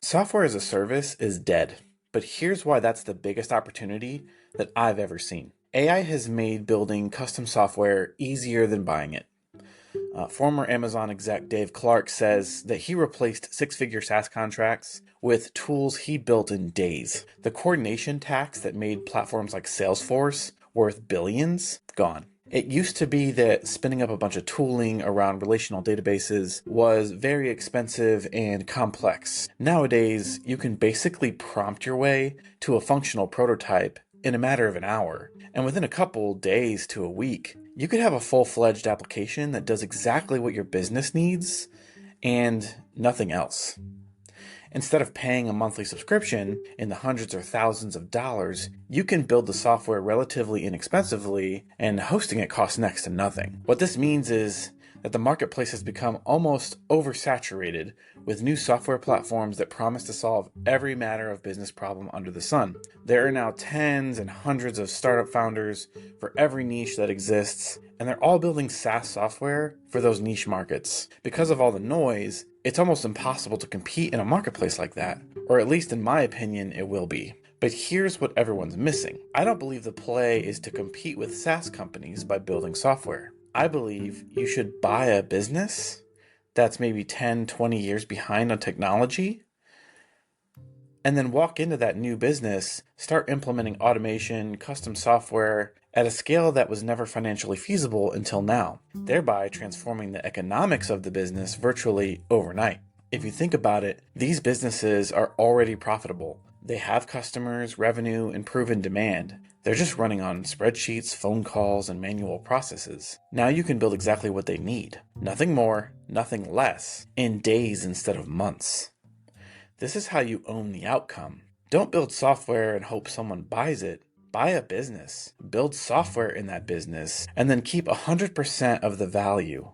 Software as a service is dead, but here's why that's the biggest opportunity that I've ever seen. AI has made building custom software easier than buying it. Former Amazon exec Dave Clark says that he replaced six-figure SaaS contracts with tools he built in days. The coordination tax that made platforms like Salesforce worth billions, gone. It used to be that spinning up a bunch of tooling around relational databases was very expensive and complex. Nowadays, you can basically prompt your way to a functional prototype in a matter of an hour, and within a couple days to a week, you could have a full-fledged application that does exactly what your business needs and nothing else. Instead of paying a monthly subscription in the hundreds or thousands of dollars, you can build the software relatively inexpensively, and hosting it costs next to nothing. What this means is that the marketplace has become almost oversaturated with new software platforms that promise to solve every matter of business problem under the sun. There are now tens and hundreds of startup founders for every niche that exists, and they're all building SaaS software for those niche markets. Because of all the noise, it's almost impossible to compete in a marketplace like that, or at least in my opinion, it will be. But here's what everyone's missing. I don't believe the play is to compete with SaaS companies by building software. I believe you should buy a business that's maybe 10, 20 years behind on technology, and then walk into that new business, start implementing automation, custom software at a scale that was never financially feasible until now, thereby transforming the economics of the business virtually overnight. If you think about it, these businesses are already profitable. They have customers, revenue, and proven demand. They're just running on spreadsheets, phone calls, and manual processes. Now you can build exactly what they need. Nothing more, nothing less, in days instead of months. This is how you own the outcome. Don't build software and hope someone buys it. Buy a business, build software in that business, and then keep 100% of the value.